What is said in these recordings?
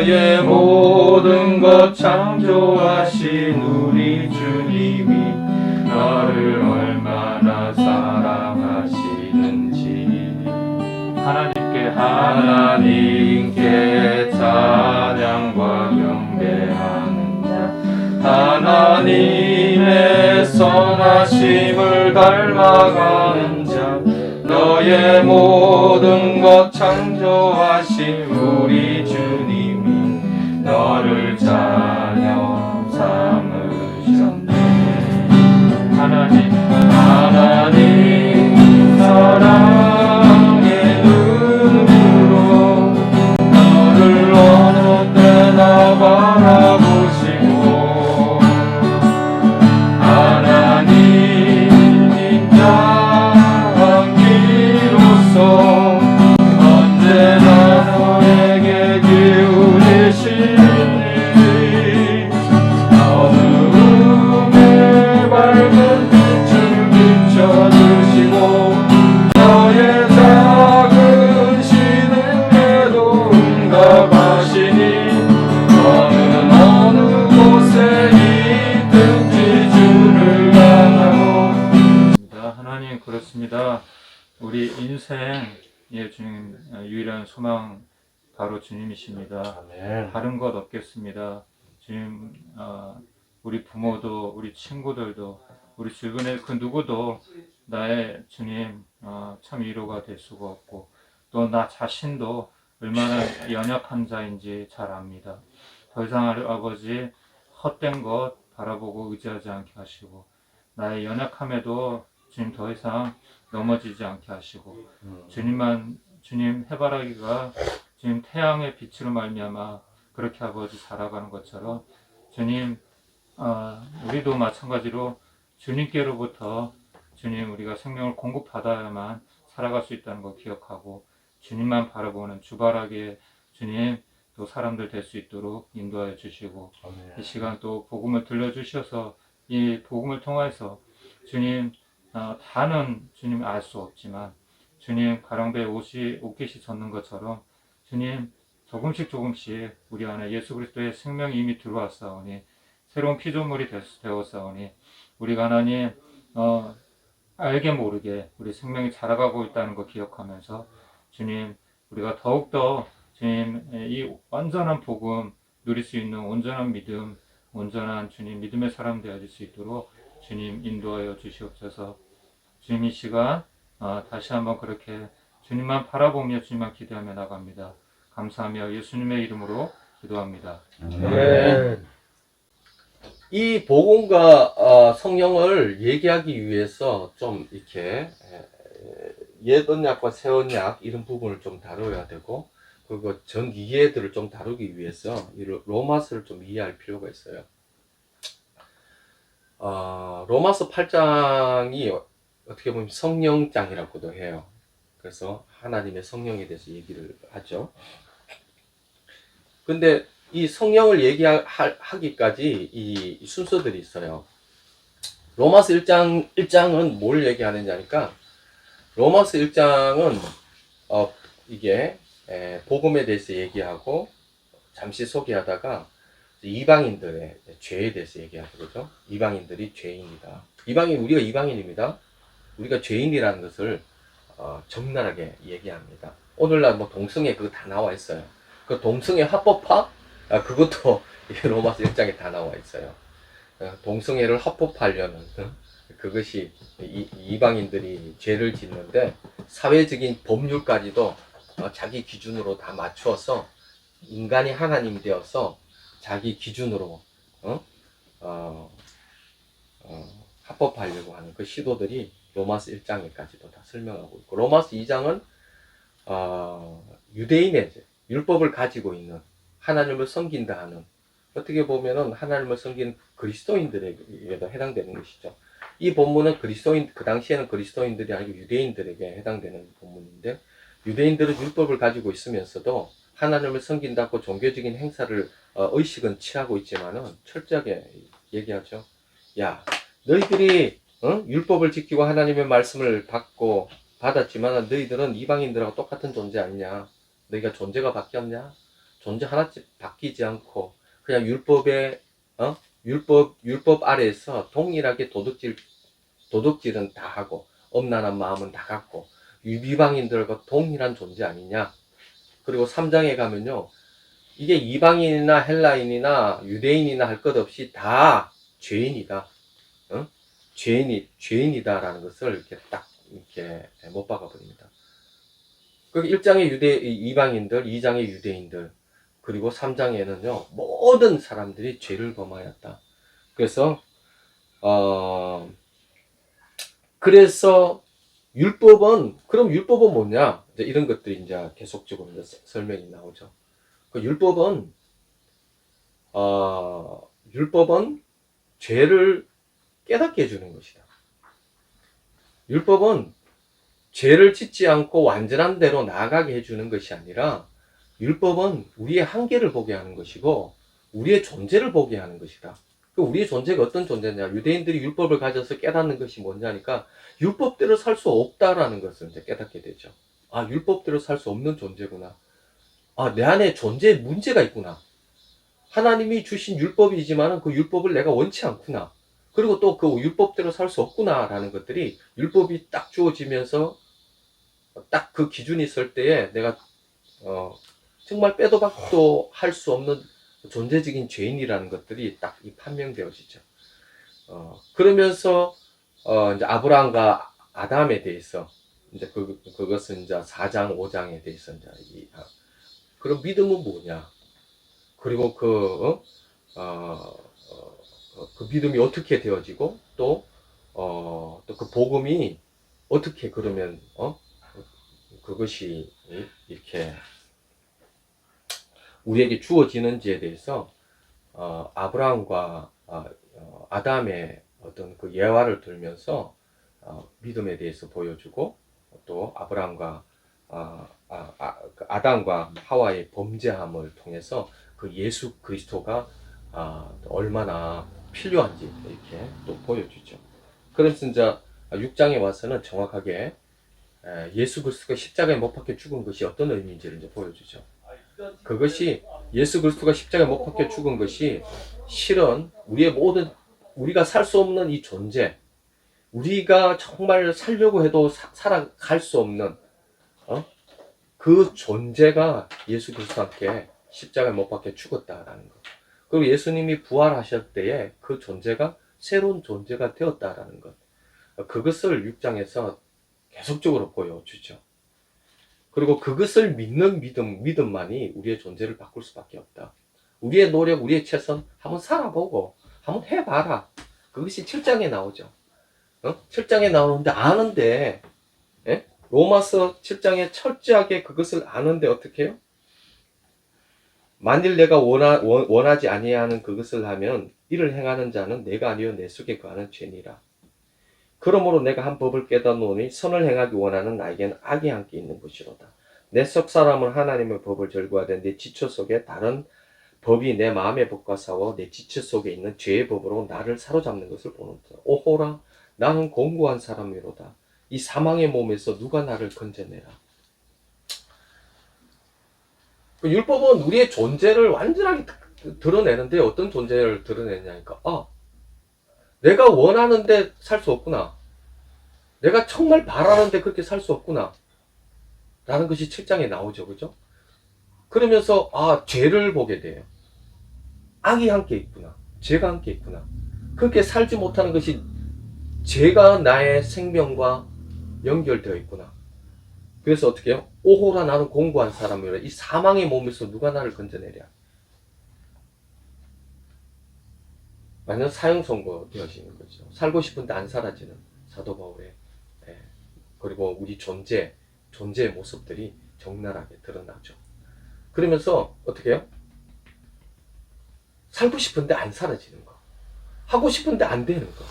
너의 모든 것 창조하신 우리 주님이 너를 얼마나 사랑하시는지 하나님께 찬양과 경배하는 자 하나님의 선하심을 닮아가는 자 너의 모든 것 창조하신 우리 주님이 너를 자녀 삼으셨네. 하나님 사랑의 눈으로 너를 어느 때나 바라보시고 하나님 인자하기로서 언제나 너에게 기울이시니 어두움에 밝은 빛을 비춰주시고 너의 작은 시름에도 응답하시니 너는 어느 곳에 있든지 주를 향하고. 하나님 그렇습니다. 우리 인생의 주님 유일한 소망 바로 주님이십니다. 아멘. 다른 것 없겠습니다. 주님, 우리 부모도 우리 친구들도 우리 주변의 그 누구도 나의 주님 참 위로가 될 수가 없고 또 나 자신도 얼마나 연약한 자인지 잘 압니다. 더 이상 아버지 헛된 것 바라보고 의지하지 않게 하시고 나의 연약함에도 주님 더 이상 넘어지지 않게 하시고 주님 해바라기가 주님 태양의 빛으로 말미암아 그렇게 아버지 살아가는 것처럼 주님 우리도 마찬가지로 주님께로부터 주님 우리가 생명을 공급받아야만 살아갈 수 있다는 걸 기억하고 주님만 바라보는 주바라기에 주님 또 사람들 될 수 있도록 인도하여 주시고 아멘. 이 시간 또 복음을 들려주셔서 이 복음을 통해서 주님 다는 주님 알 수 없지만 주님 가랑배에 옷깃이 젖는 것처럼 주님 조금씩 우리 안에 예수 그리스도의 생명이 이미 들어왔사오니 새로운 피조물이 되었사오니 우리가 하나님 알게 모르게 우리 생명이 자라가고 있다는 걸 기억하면서 주님 우리가 더욱더 주님 이 완전한 복음 누릴 수 있는 온전한 믿음 온전한 주님 믿음의 사람 되어질 수 있도록 주님 인도하여 주시옵소서. 주님 이 시간 다시 한번 그렇게 주님만 바라보며 주님만 기대하며 나갑니다. 감사하며 예수님의 이름으로 기도합니다. 아멘. 이 복음과 성령을 얘기하기 위해서 좀 이렇게 옛 언약과 새 언약 이런 부분을 좀 다뤄야 되고 그리고 전 이해들을 좀 다루기 위해서 이 로마서를 좀 이해할 필요가 있어요. 로마서 8장이 어떻게 보면 성령장이라고도 해요. 그래서 하나님의 성령에 대해서 얘기를 하죠. 근데 이 성령을 얘기하기까지 이 순서들이 있어요. 로마서 1장은 뭘 얘기하느냐 하니까 로마서 1장은 이게 복음에 대해서 얘기하고 잠시 소개하다가 이방인들의 죄에 대해서 얘기하죠. 이방인들이 죄인이다. 우리가 이방인입니다. 우리가 죄인이라는 것을 적나라하게 얘기합니다. 오늘날 뭐 동성애 그거 다 나와 있어요. 그 동성애 합법화? 그것도 로마서 1장에 다 나와 있어요. 동성애를 합법화하려는 그것이 이방인들이 죄를 짓는데 사회적인 법률까지도 자기 기준으로 다 맞추어서 인간이 하나님이 되어서 자기 기준으로 합법하려고 하는 그 시도들이 로마서 1장에까지도 다 설명하고 있고 로마서 2장은 유대인의 율법을 가지고 있는 하나님을 섬긴다 하는 어떻게 보면은 하나님을 섬기는 그리스도인들에게도 해당되는 것이죠. 이 본문은 그 당시에는 그리스도인들이 아니고 유대인들에게 해당되는 본문인데 유대인들은 율법을 가지고 있으면서도 하나님을 섬긴다고 종교적인 행사를 의식은 취하고 있지만은 철저하게 얘기하죠. 야, 너희들이 율법을 지키고 하나님의 말씀을 받았지만 너희들은 이방인들하고 똑같은 존재 아니냐? 너희가 존재가 바뀌었냐? 존재 하나 바뀌지 않고 그냥 율법의 율법 아래에서 동일하게 도둑질은 다 하고 엄란한 마음은 다 갖고 이방인들과 동일한 존재 아니냐. 그리고 3장에 가면요, 이게 이방인이나 헬라인이나 유대인이나 할 것 없이 다 죄인이다. 죄인이다라는 것을 이렇게 딱 이렇게 못 박아 버립니다. 그 1장의 이방인들, 2장의 유대인들, 그리고 3장에는요, 모든 사람들이 죄를 범하였다. 그래서, 그래서 그럼 율법은 뭐냐? 이제 이런 것들이 이제 계속적으로 이제 설명이 나오죠. 그 율법은 죄를 깨닫게 해주는 것이다. 율법은 죄를 짓지 않고 완전한 대로 나아가게 해주는 것이 아니라 율법은 우리의 한계를 보게 하는 것이고 우리의 존재를 보게 하는 것이다. 우리의 존재가 어떤 존재냐? 유대인들이 율법을 가져서 깨닫는 것이 뭐냐니까 율법대로 살 수 없다라는 것을 이제 깨닫게 되죠. 아, 율법대로 살 수 없는 존재구나. 아, 내 안에 존재에 문제가 있구나. 하나님이 주신 율법이지만 그 율법을 내가 원치 않구나. 그리고 또 그 율법대로 살 수 없구나라는 것들이 율법이 딱 주어지면서 딱 그 기준이 있을 때에 내가 정말 빼도 박도 할 수 없는 존재적인 죄인이라는 것들이 딱 판명되어지죠. 그러면서 이제 아브라함과 아담에 대해서 이제 그것은 이제 4장, 5장에 대해서 이제 그럼 믿음은 뭐냐? 그리고 그 믿음이 어떻게 되어지고 또 그 복음이 어떻게 그러면 그것이 이렇게 우리에게 주어지는지에 대해서 아브라함과 아담의 어떤 그 예화를 들면서 믿음에 대해서 보여주고 또 아브라함과 아담과 하와의 범죄함을 통해서 그 예수 그리스도가 얼마나 필요한지 이렇게 또 보여주죠. 그래서 이제 6장에 와서는 정확하게 예수 그리스도가 십자가에 못 박혀 죽은 것이 어떤 의미인지를 이제 보여주죠. 그것이 예수 그리스도가 십자가에 못 박혀 죽은 것이 실은 우리가 살 수 없는 이 존재, 우리가 정말 살려고 해도 살아갈 수 없는 그 존재가 예수 그리스도와 함께 십자가에 못 박혀 죽었다라는 것. 그리고 예수님이 부활하실 때에 그 존재가 새로운 존재가 되었다라는 것. 그것을 6장에서 계속적으로 보여주죠. 그리고 그것을 믿는 믿음만이 우리의 존재를 바꿀 수밖에 없다. 우리의 노력, 우리의 최선 한번 살아보고 한번 해봐라. 그것이 7장에 나오죠. 7장에 나오는데 아는데 로마서 7장에 철저하게 그것을 아는데 어떻게 해요? 만일 내가 원하지 아니하는 그것을 하면 이를 행하는 자는 내가 아니요 내 속에 거하는 죄니라. 그러므로 내가 한 법을 깨닫노니 선을 행하기 원하는 나에게는 악이 함께 있는 것이로다. 내 속 사람은 하나님의 법을 절구하되 내 지체 속에 다른 법이 내 마음의 법과 싸워 내 지체 속에 있는 죄의 법으로 나를 사로잡는 것을 보는다. 오호라 나는 공고한 사람이로다. 이 사망의 몸에서 누가 나를 건져내라. 율법은 우리의 존재를 완전하게 드러내는데 어떤 존재를 드러내냐니까 내가 원하는데 살 수 없구나. 내가 정말 바라는데 그렇게 살 수 없구나. 라는 것이 7장에 나오죠. 그죠? 그러면서 죄를 보게 돼요. 악이 함께 있구나. 죄가 함께 있구나. 그렇게 살지 못하는 것이 죄가 나의 생명과 연결되어 있구나. 그래서 어떻게 해요? 오호라 나는 공고한 사람이라. 이 사망의 몸에서 누가 나를 건져내랴. 완전 사형선고 되어지는 거죠. 살고 싶은데 안 사라지는 사도 바울의 그리고 우리 존재의 모습들이 적나라하게 드러나죠. 그러면서 어떻게 해요? 살고 싶은데 안 사라지는 거. 하고 싶은데 안 되는 거.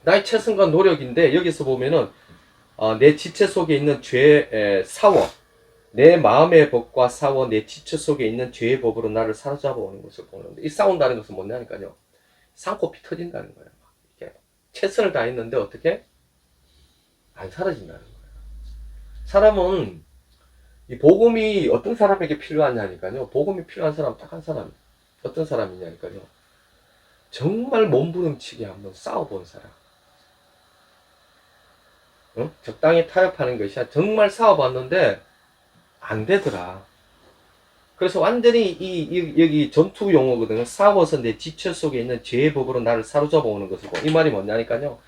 나의 최선과 노력인데 여기서 보면은 내 지체 속에 있는 죄의 사워, 내 마음의 법과 싸워 내 지체 속에 있는 죄의 법으로 나를 사로잡아 오는 것을 보는데 이 싸운다는 것은 뭐냐니까요. 쌍코피 터진다는 거예요. 이렇게 최선을 다했는데 어떻게 안 사라진다는 거예요. 사람은 이 복음이 어떤 사람에게 필요하냐니까요. 복음이 필요한 사람 딱 한 사람. 어떤 사람이냐니까요. 정말 몸부림치게 한번 싸워본 사람. 적당히 타협하는 것이 아니라 정말 싸워봤는데 안 되더라. 그래서 완전히 여기 전투 용어거든요. 싸워서 내 지체 속에 있는 죄의 법으로 나를 사로잡아 오는 것이고, 이 말이 뭐냐니까요.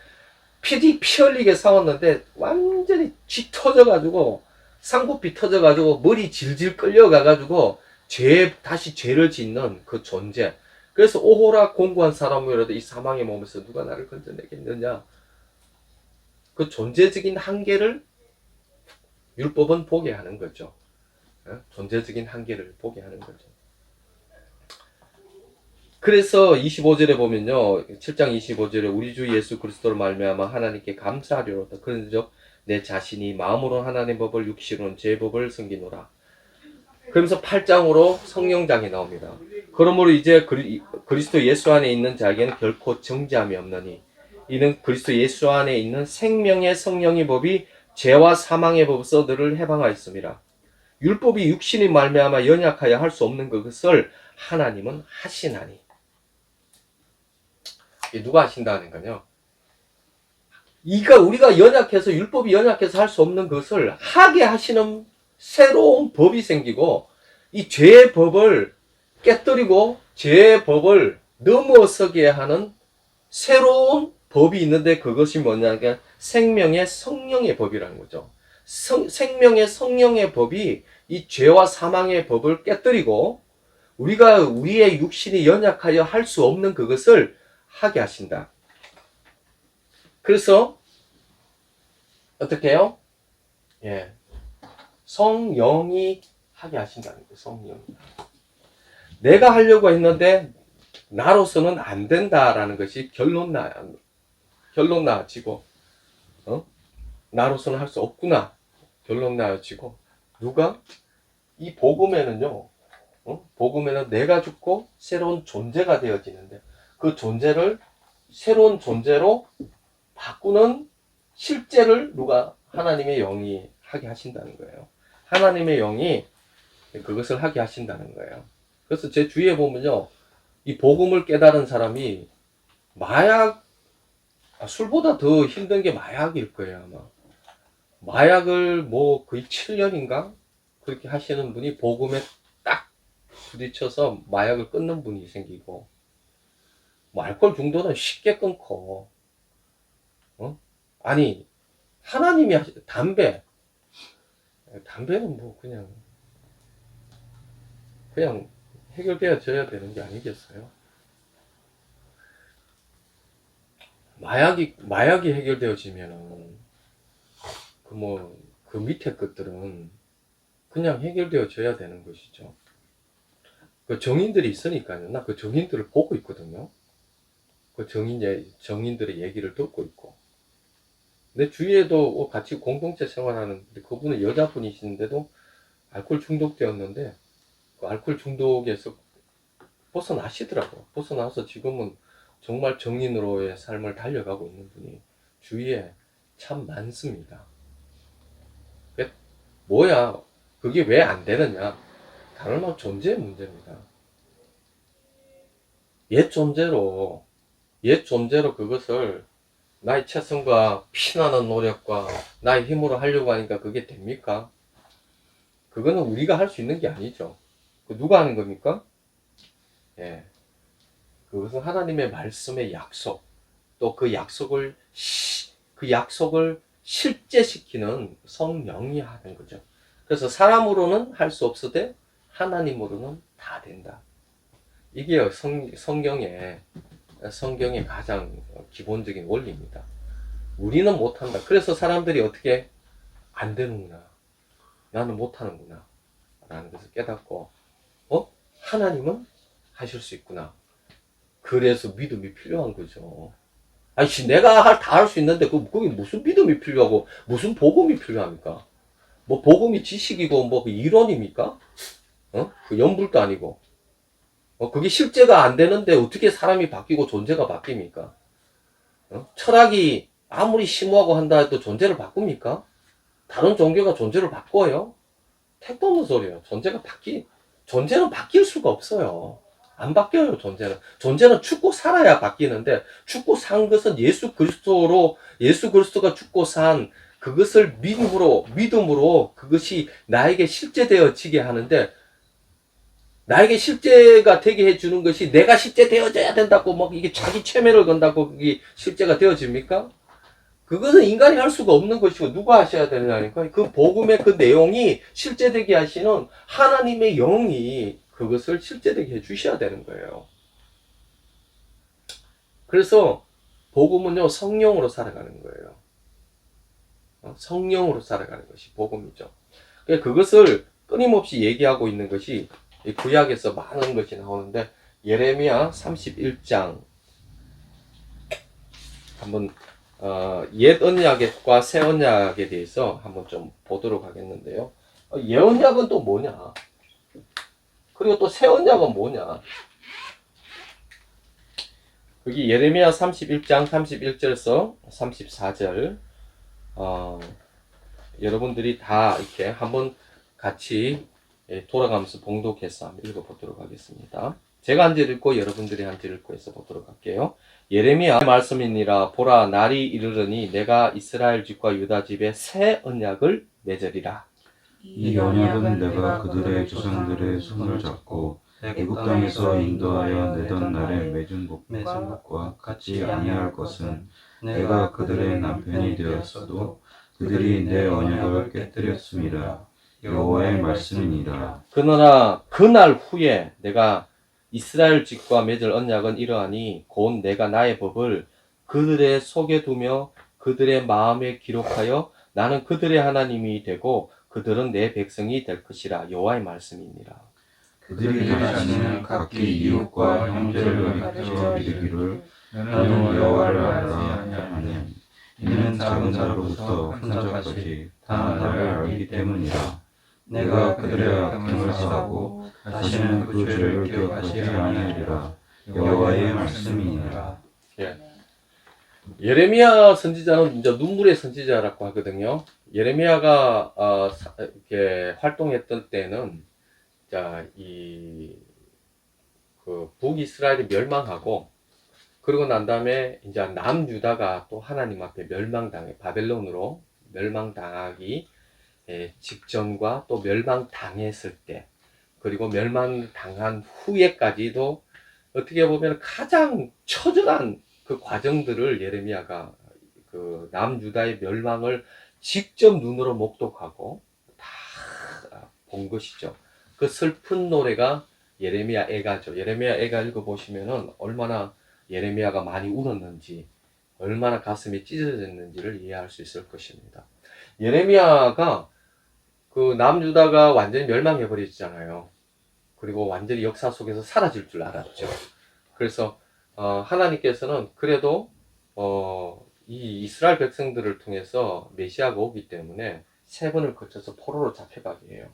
피 흘리게 싸웠는데 완전히 쥐 터져가지고 쌍코피 터져가지고 머리 질질 끌려가가지고 다시 죄를 짓는 그 존재. 그래서 오호라 공고한 사람이라도 이 사망의 몸에서 누가 나를 건져내겠느냐. 그 존재적인 한계를 율법은 보게 하는 거죠. 존재적인 한계를 보게 하는 거죠. 그래서 25절에 보면요, 7장 25절에 우리 주 예수 그리스도로 말미암아 하나님께 감사하리로다. 그런즉 내 자신이 마음으로 하나님 법을 육신으로는 제 법을 섬기노라. 그러면서 8장으로 성령장이 나옵니다. 그러므로 이제 그리스도 예수 안에 있는 자에게는 결코 정죄함이 없느니 이는 그리스도 예수 안에 있는 생명의 성령의 법이 죄와 사망의 법에서 너를 해방하였습니다. 율법이 육신이 말미암아 연약하여 할 수 없는 것을 하나님은 하시나니. 누가 하신다는 거요? 우리가 연약해서, 율법이 연약해서 할 수 없는 것을 하게 하시는 새로운 법이 생기고, 이 죄의 법을 깨뜨리고 죄의 법을 넘어서게 하는 새로운 법이 있는데, 그것이 뭐냐면 생명의 성령의 법이라는 거죠. 생명의 성령의 법이 이 죄와 사망의 법을 깨뜨리고 우리의 육신이 연약하여 할 수 없는 그것을 하게 하신다. 그래서 어떻게 해요? 예, 성령이 하게 하신다는 거예요. 성령이. 내가 하려고 했는데 나로서는 안 된다라는 것이 결론 나지고, 나로서는 할 수 없구나. 결론 나지고, 누가? 이 복음에는요, 복음에는 내가 죽고 새로운 존재가 되어지는데, 그 존재를 새로운 존재로 바꾸는 실제를 하나님의 영이 하게 하신다는 거예요. 하나님의 영이 그것을 하게 하신다는 거예요. 그래서 제 주위에 보면요, 이 복음을 깨달은 사람이 술보다 더 힘든 게 마약일 거예요, 아마. 마약을 거의 7년인가? 그렇게 하시는 분이 복음에 딱 부딪혀서 마약을 끊는 분이 생기고, 알코올 중독은 쉽게 끊고, 아니, 하나님이 담배는 그냥 해결되어져야 되는 게 아니겠어요? 마약이 해결되어지면은, 그 밑에 것들은 그냥 해결되어져야 되는 것이죠. 그 정인들이 있으니까요. 나 그 정인들을 보고 있거든요. 그 정인들의 얘기를 듣고 있고. 내 주위에도 같이 공동체 생활하는, 그분은 여자분이신데도 알코올 중독되었는데, 그 알코올 중독에서 벗어나시더라고요. 벗어나서 지금은 정말 정인으로의 삶을 달려가고 있는 분이 주위에 참 많습니다. 뭐야, 그게 왜 안 되느냐? 다른 말 존재의 문제입니다. 옛 존재로 그것을 나의 최선과 피나는 노력과 나의 힘으로 하려고 하니까 그게 됩니까? 그거는 우리가 할 수 있는 게 아니죠. 누가 하는 겁니까? 예. 그것은 하나님의 말씀의 약속, 또 그 약속을 실제시키는 성령이 하는 거죠. 그래서 사람으로는 할 수 없으되 하나님으로는 다 된다. 이게 성경의 가장 기본적인 원리입니다. 우리는 못한다. 그래서 사람들이 어떻게 안 되는구나, 나는 못하는구나 라는 것을 깨닫고, 하나님은 하실 수 있구나. 그래서 믿음이 필요한 거죠. 내가 다 할 수 있는데 거기 무슨 믿음이 필요하고 무슨 복음이 필요합니까? 복음이 지식이고 그 이론입니까? 그 연불도 아니고. 그게 실제가 안 되는데 어떻게 사람이 바뀌고 존재가 바뀝니까? 철학이 아무리 심오하고 한다 해도 존재를 바꿉니까? 다른 종교가 존재를 바꿔요? 택도 없는 소리예요. 존재는 바뀔 수가 없어요. 안 바뀌어요, 존재는. 존재는 죽고 살아야 바뀌는데, 죽고 산 것은 예수 그리스도가 죽고 산 그것을 믿음으로 그것이 나에게 실제되어지게 하는데, 나에게 실제가 되게 해주는 것이 내가 실제 되어져야 된다고 막 이게 자기 최면을 건다고 그게 실제가 되어집니까? 그것은 인간이 할 수가 없는 것이고 누가 하셔야 되느냐니까. 그 복음의 그 내용이 실제되게 하시는 하나님의 영이 그것을 실제되게 해주셔야 되는 거예요. 그래서 복음은요, 성령으로 살아가는 거예요. 성령으로 살아가는 것이 복음이죠. 그것을 끊임없이 얘기하고 있는 것이 구약에서 많은 것이 나오는데, 예레미야 31장 한번 옛 언약과 새 언약에 대해서 한번 좀 보도록 하겠는데요. 옛 언약은 또 뭐냐? 그리고 또 새 언약은 뭐냐? 여기 예레미야 31장 31절에서 34절 여러분들이 다 이렇게 한번 같이 돌아가면서 봉독해서 한번 읽어보도록 하겠습니다. 제가 한 절 읽고 여러분들이 한 절 읽고 해서 보도록 할게요. 예레미야 말씀이니라. 보라, 날이 이르르니 내가 이스라엘 집과 유다 집에 새 언약을 맺으리라. 이 언약은 내가 그들의 조상들의 손을 잡고 애굽 땅에서 인도하여 내던 날에 맺은 것과 같이 아니할 것은, 내가 그들의 남편이 되었어도 그들이 내 언약을 깨뜨렸음이라. 여호와의 말씀이니라. 그러나 그날 후에 내가 이스라엘 집과 맺을 언약은 이러하니 곧 내가 나의 법을 그들의 속에 두며 그들의 마음에 기록하여 나는 그들의 하나님이 되고 그들은 내 백성이 될 것이라. 여호와의 말씀이니라. 그들이 다시는 각기 이웃과 형제를 가르쳐 이르기를 너는 여호와를 알라 하니, 이는 작은 자로부터 큰 자까지 다 나를 알기 때문이라. 내가 그들의 악행을 사하고 다시는 그 죄를 기억하지 아니하리라. 여호와의 말씀이니라. 예레미야 선지자는 이제 눈물의 선지자라고 하거든요. 예레미야가 이렇게 활동했던 때는 그 북이스라엘이 멸망하고, 그러고 난 다음에 이제 남유다가 또 하나님 앞에 바벨론으로 멸망당하기 직전과 또 멸망당했을 때, 그리고 멸망당한 후에까지도 어떻게 보면 가장 처절한 그 과정들을 예레미야가 그 남유다의 멸망을 직접 눈으로 목독하고 다 본 것이죠. 그 슬픈 노래가 예레미야 애가죠. 예레미야 애가 읽어보시면은 얼마나 예레미야가 많이 울었는지, 얼마나 가슴이 찢어졌는지를 이해할 수 있을 것입니다. 예레미야가 그 남유다가 완전히 멸망해버리잖아요. 그리고 완전히 역사 속에서 사라질 줄 알았죠. 그래서 하나님께서는 그래도 이 이스라엘 백성들을 통해서 메시아가 오기 때문에 3번을 거쳐서 포로로 잡혀가게 해요.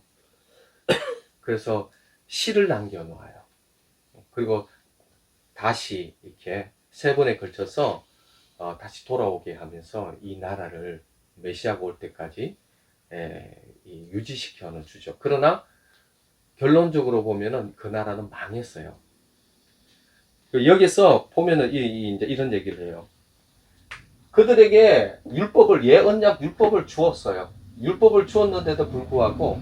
그래서 시를 남겨놓아요. 그리고 다시 이렇게 3번에 걸쳐서 다시 돌아오게 하면서 이 나라를 메시아가 올 때까지 유지시켜 주죠. 그러나 결론적으로 보면은 그 나라는 망했어요. 여기서 보면은 이제 이런 얘기를 해요. 그들에게 언약 율법을 주었어요. 율법을 주었는데도 불구하고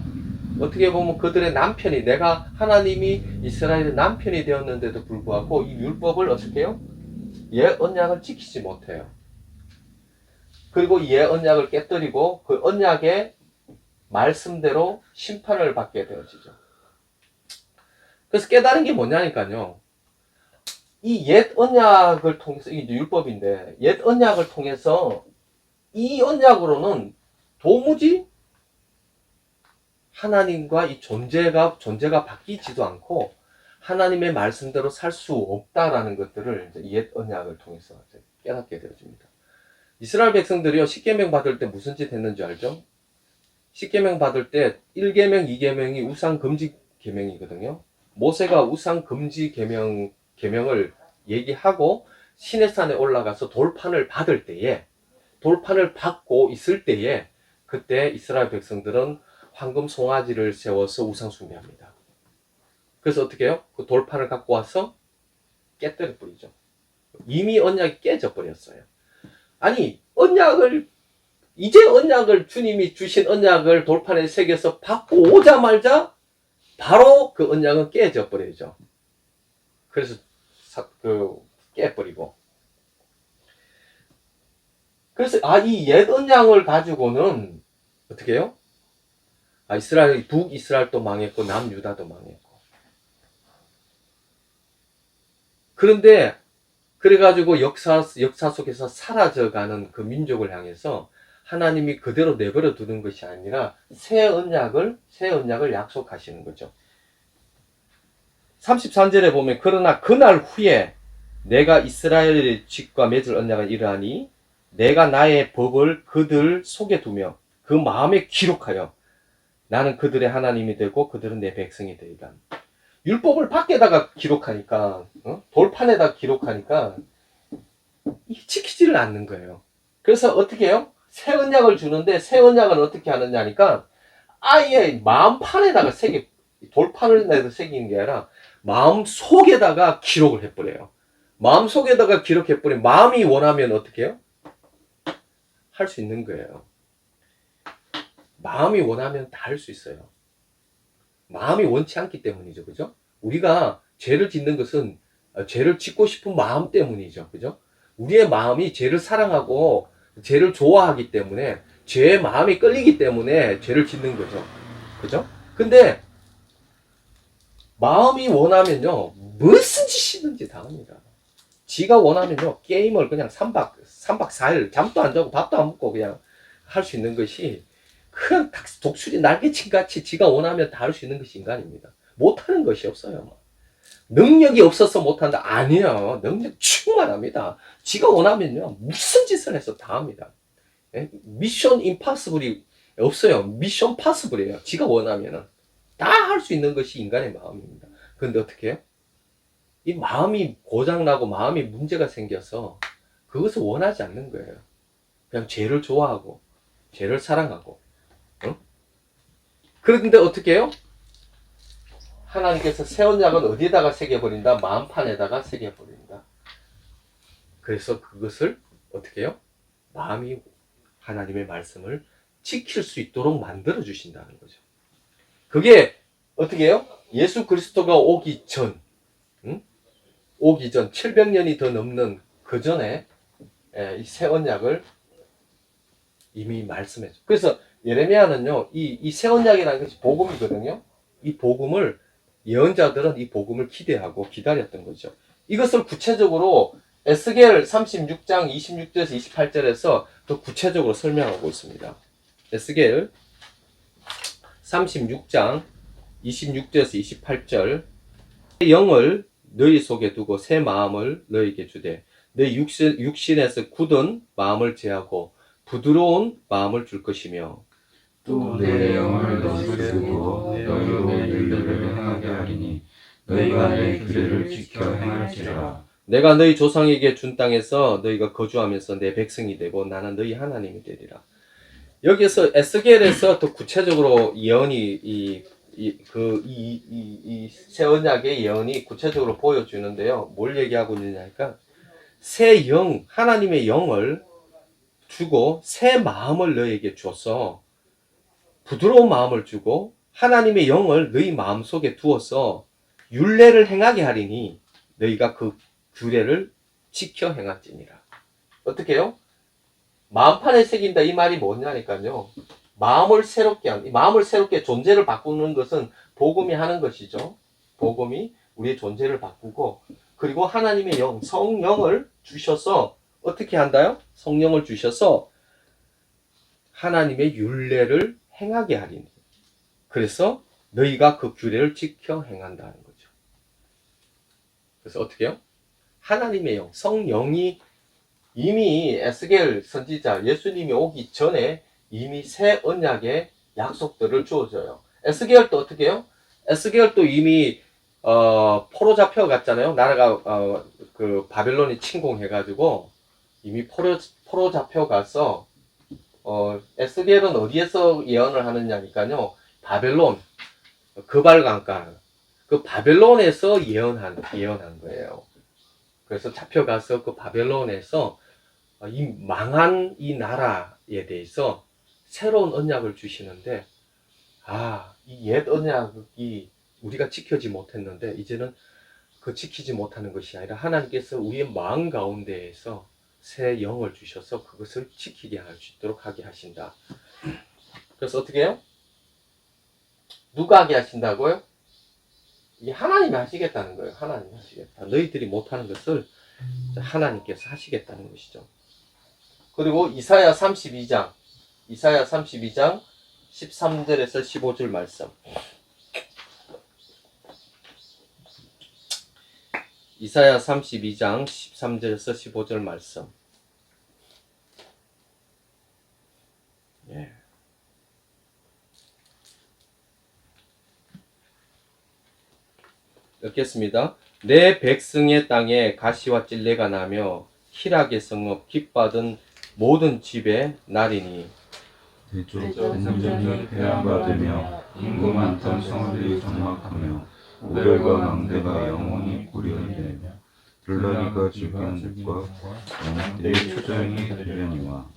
어떻게 보면 그들의 남편이, 내가 하나님이 이스라엘의 남편이 되었는데도 불구하고 이 율법을 어떻게 해요? 언약을 지키지 못해요. 그리고 언약을 깨뜨리고 그 언약의 말씀대로 심판을 받게 되어지죠. 그래서 깨달은 게 뭐냐니까요. 이 옛 언약을 통해서, 이게 율법인데, 옛 언약을 통해서 이 언약으로는 도무지 하나님과 이 존재가 바뀌지도 않고 하나님의 말씀대로 살 수 없다라는 것들을 이제 옛 언약을 통해서 깨닫게 되어집니다. 이스라엘 백성들이요, 십계명 받을 때 무슨 짓 했는지 알죠? 십계명 받을 때 1계명, 2계명이 우상 금지 계명이거든요. 모세가 우상 금지 계명을 얘기하고 시내산에 올라가서 돌판을 받고 있을 때에, 그때 이스라엘 백성들은 황금 송아지를 세워서 우상 숭배합니다. 그래서 어떻게 해요? 그 돌판을 갖고 와서 깨뜨려 버리죠. 이미 언약이 깨져 버렸어요. 아니, 이제 언약을, 주님이 주신 언약을 돌판에 새겨서 받고 오자마자 바로 그 언약은 깨져 버리죠. 그래서 깨버리고. 그래서 이 옛 언약을 가지고는 어떻게 해요? 북이스라엘도 망했고 남유다도 망했고. 그런데 그래가지고 역사 속에서 사라져가는 그 민족을 향해서 하나님이 그대로 내버려 두는 것이 아니라 새 언약을 약속하시는 거죠. 33절에 보면 그러나 그날 후에 내가 이스라엘의 집과 맺을 언약은 이러하니 내가 나의 법을 그들 속에 두며 그 마음에 기록하여 나는 그들의 하나님이 되고 그들은 내 백성이 되리라. 율법을 밖에다가 기록하니까, 돌판에다 기록하니까 지키지를 않는 거예요. 그래서 어떻게 해요? 새 언약을 주는데 새 언약은 어떻게 하느냐니까 아예 마음판에다가 돌판을 내서 새기는 게 아니라 마음 속에다가 기록을 해버려요. 마음 속에다가 기록해버리면 마음이 원하면 어떻게 해요? 할 수 있는 거예요. 마음이 원하면 다 할 수 있어요. 마음이 원치 않기 때문이죠. 그죠? 우리가 죄를 짓는 것은 죄를 짓고 싶은 마음 때문이죠. 그죠? 우리의 마음이 죄를 사랑하고 죄를 좋아하기 때문에 죄의 마음이 끌리기 때문에 죄를 짓는 거죠. 그죠? 근데 마음이 원하면요 무슨 짓이든지 다 합니다. 지가 원하면요 게임을 그냥 3박 4일 잠도 안 자고 밥도 안 먹고 그냥 할 수 있는 것이 그냥 독수리 날개친 같이 지가 원하면 다 할 수 있는 것이 인간입니다. 못하는 것이 없어요. 능력이 없어서 못한다? 아니에요. 능력 충만합니다. 지가 원하면요 무슨 짓을 해서 다 합니다. 미션 임파서블이 없어요. 미션 파서블이에요. 지가 원하면은 다 할 수 있는 것이 인간의 마음입니다. 그런데 어떻게 해요? 이 마음이 고장나고 마음이 문제가 생겨서 그것을 원하지 않는 거예요. 그냥 죄를 좋아하고 죄를 사랑하고. 그런데 어떻게 해요? 하나님께서 새 언약은 어디에다가 새겨버린다? 마음판에다가 새겨버린다. 그래서 그것을 어떻게 해요? 마음이 하나님의 말씀을 지킬 수 있도록 만들어 주신다는 거죠. 그게 어떻게 해요? 예수 그리스도가 오기 전 700년이 더 넘는 그 전에 이 새 언약을 이미 말씀했죠. 그래서 예레미야는요, 이 새 언약이라는 것이 복음이거든요. 이 복음을 예언자들은 이 복음을 기대하고 기다렸던 거죠. 이것을 구체적으로 에스겔 36장 26절에서 28절에서 더 구체적으로 설명하고 있습니다. 에스겔 36장 26절에서 28절 영을 너희 속에 두고 새 마음을 너희에게 주되 너희 육신에서 굳은 마음을 제하고 부드러운 마음을 줄 것이며 또 내 영을 너희 속에 두고 너희로 내 일들을 행하게 하리니 너희가 내 규례를 지켜 행할지라. 내가 너희 조상에게 준 땅에서 너희가 거주하면서 내 백성이 되고 나는 너희 하나님이 되리라. 여기서 에스겔에서 더 구체적으로 예언이 새 언약의 예언이 구체적으로 보여주는데요. 뭘 얘기하고 있느냐니까 새 영, 하나님의 영을 주고 새 마음을 너희에게 줘서 부드러운 마음을 주고 하나님의 영을 너희 마음속에 두어서 율례를 행하게 하리니 너희가 그 규례를 지켜 행할지니라. 어떻게 해요? 마음판에 새긴다 이 말이 뭐냐니까요. 마음을 새롭게 존재를 바꾸는 것은 복음이 하는 것이죠. 복음이 우리의 존재를 바꾸고 그리고 하나님의 영, 성령을 주셔서 어떻게 한다요? 성령을 주셔서 하나님의 율례를 행하게 하리니. 그래서 너희가 그 규례를 지켜 행한다는 거죠. 그래서 어떻게 해요? 하나님의 영, 성령이 이미 에스겔 선지자 예수님이 오기 전에 이미 새 언약의 약속들을 주어져요. 에스겔도 어떻게 해요? 에스겔도 이미 포로 잡혀갔잖아요. 나라가 그 바벨론이 침공해가지고 이미 포로 잡혀가서 에스겔은 어디에서 예언을 하느냐니까요. 바벨론, 그발강가, 그 바벨론에서 예언한 거예요. 그래서 잡혀가서 그 바벨론에서 이 망한 이 나라에 대해서 새로운 언약을 주시는데, 이 옛 언약이 우리가 지켜지 못했는데, 이제는 그 지키지 못하는 것이 아니라 하나님께서 우리의 마음 가운데에서 새 영을 주셔서 그것을 지키게 할 수 있도록 하게 하신다. 그래서 어떻게 해요? 누가 하게 하신다고요? 이게 하나님이 하시겠다는 거예요. 하나님이 하시겠다. 너희들이 못하는 것을 하나님께서 하시겠다는 것이죠. 그리고 이사야 32장 13절에서 15절 말씀. 이사야 32장 13절에서 15절 말씀. 예. 읽겠습니다. 내 백성의 땅에 가시와 찔레가 나며 희락의 성읍 깃받은 모든 집에 나리니 대쪽 전쟁이 패한받으며 인구 많던 성들이 장막하며 우별과 망대가 영원히 꾸리어내며 들나귀가 죽은 집과 영웅들의 초장이 되려니와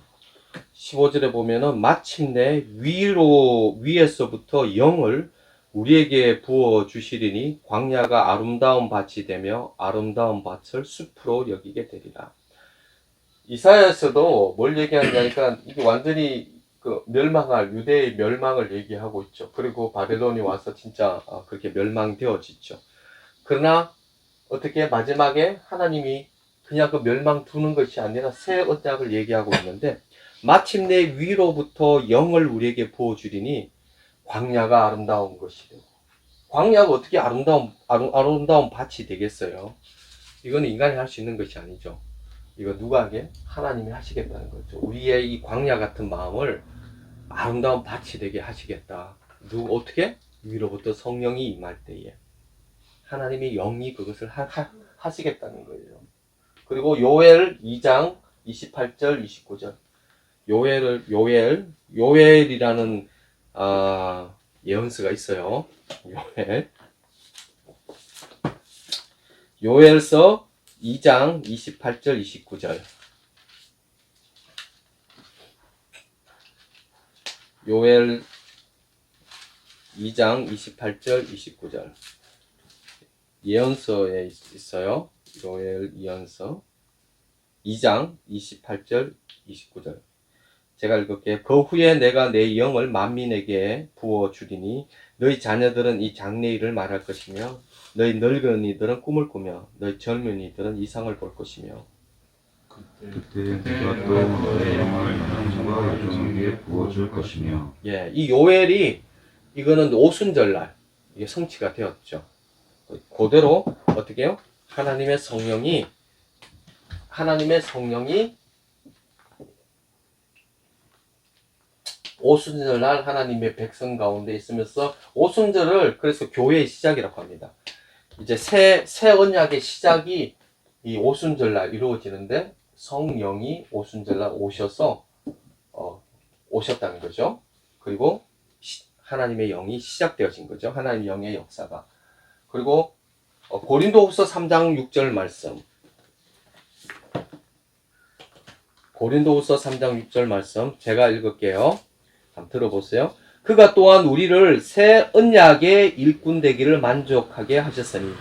15절에 보면은 마침내 위에서부터 영을 우리에게 부어 주시리니 광야가 아름다운 밭이 되며 아름다운 밭을 숲으로 여기게 되리라. 이사야에서도 뭘 얘기하냐니까 이게 완전히 그 멸망할 유대의 멸망을 얘기하고 있죠. 그리고 바벨론이 와서 진짜 그렇게 멸망되어지죠. 그러나 어떻게 마지막에 하나님이 그냥 그 멸망 두는 것이 아니라 새 언약을 얘기하고 있는데, 마침내 위로부터 영을 우리에게 부어 주리니 광야가 아름다운 것이 되고, 광야가 어떻게 아름다운 밭이 되겠어요? 이거는 인간이 할 수 있는 것이 아니죠. 이거 누가 하게? 하나님이 하시겠다는 거죠. 우리의 이 광야 같은 마음을 아름다운 밭이 되게 하시겠다. 어떻게? 위로부터 성령이 임할 때에 하나님이 영이 그것을 하시겠다는 거예요. 그리고 요엘 2장 28절 29절. 요엘이라는 예언서가 있어요. 요엘서 2장 28절 29절. 요엘 2장 28절 29절. 예언서에 있어요. 요엘 예언서 2장 28절 29절. 제가 읽을게요. 그 후에 내가 내 영을 만민에게 부어 주리니 너희 자녀들은 이 장래일을 말할 것이며 너희 늙은이들은 꿈을 꾸며 너희 젊은이들은 이상을 볼 것이며 그때 내가 또 너의 영을 남성과 여종에게 부어줄 것이며. 예, 이 요엘이 이거는 오순절날 이게 성취가 되었죠. 그대로 어떻게 해요? 하나님의 성령이 오순절날 하나님의 백성 가운데 있으면서, 오순절을 그래서 교회의 시작이라고 합니다. 이제 새 언약의 시작이 이 오순절날 이루어지는데, 성령이 오순절날 오셔서 오셨다는 거죠. 그리고 하나님의 영이 시작되어진 거죠. 하나님의 영의 역사가. 그리고 고린도후서 3장 6절 말씀. 고린도후서 3장 6절 말씀 제가 읽을게요. 한번 들어보세요. 그가 또한 우리를 새 언약의 일꾼 되기를 만족하게 하셨으니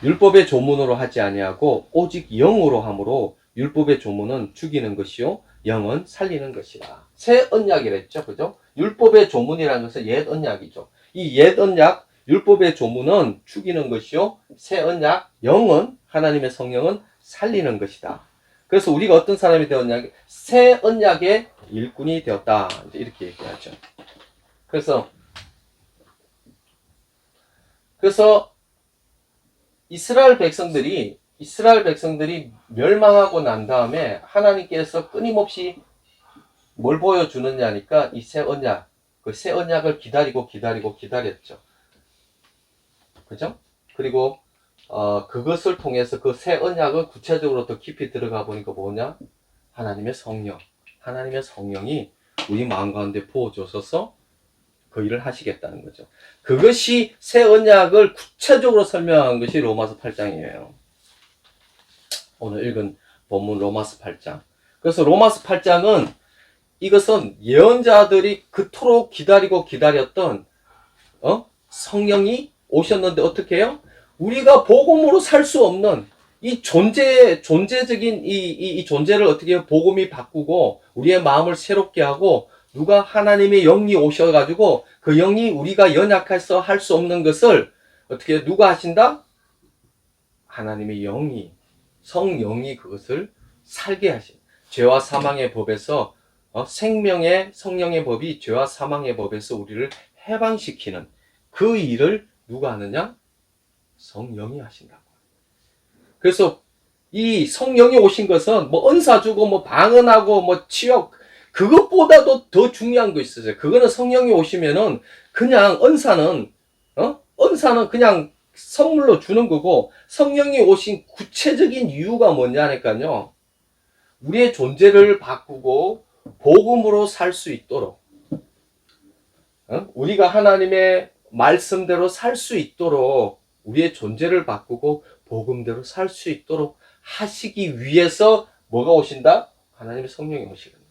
율법의 조문으로 하지 아니하고 오직 영으로 함으로 율법의 조문은 죽이는 것이요 영은 살리는 것이라. 새 언약이랬죠. 그죠? 율법의 조문이라는 것은 옛 언약이죠. 이 옛 언약 율법의 조문은 죽이는 것이요 새 언약 영은 하나님의 성령은 살리는 것이다. 그래서 우리가 어떤 사람이 되었냐? 새 언약의 일꾼이 되었다. 이제 이렇게 얘기하죠. 그래서 이스라엘 백성들이 멸망하고 난 다음에 하나님께서 끊임없이 뭘 보여주느냐니까 이 새 언약, 그 새 언약을 기다렸죠. 그죠? 그리고 그것을 통해서 그 새 언약을 구체적으로 더 깊이 들어가 보니까 뭐냐? 하나님의 성령이 우리 마음 가운데 부어주셔서 그 일을 하시겠다는 거죠. 그것이 새 언약을 구체적으로 설명한 것이 로마서 8장이에요. 오늘 읽은 본문 로마서 8장. 그래서 로마서 8장은 이것은 예언자들이 그토록 기다리고 기다렸던 성령이 오셨는데 어떻게 해요? 우리가 복음으로 살 수 없는 이 존재적인 이 존재를 어떻게 해요? 복음이 바꾸고 우리의 마음을 새롭게 하고 누가 하나님의 영이 오셔가지고 그 영이 우리가 연약해서 할 수 없는 것을 어떻게 해요? 누가 하신다? 하나님의 영이 성령이 그것을 살게 하신 죄와 사망의 법에서 생명의 성령의 법이 죄와 사망의 법에서 우리를 해방시키는 그 일을 누가 하느냐? 성령이 하신다고. 그래서 이 성령이 오신 것은 뭐 은사 주고 뭐 방언하고 뭐 치욕 그것보다도 더 중요한 거 있어요. 그거는 성령이 오시면은 그냥 은사는 그냥 선물로 주는 거고 성령이 오신 구체적인 이유가 뭐냐니까요. 우리의 존재를 바꾸고 복음으로 살 수 있도록 우리가 하나님의 말씀대로 살 수 있도록 우리의 존재를 바꾸고 복음대로 살 수 있도록 하시기 위해서 뭐가 오신다? 하나님의 성령이 오시는 거예요.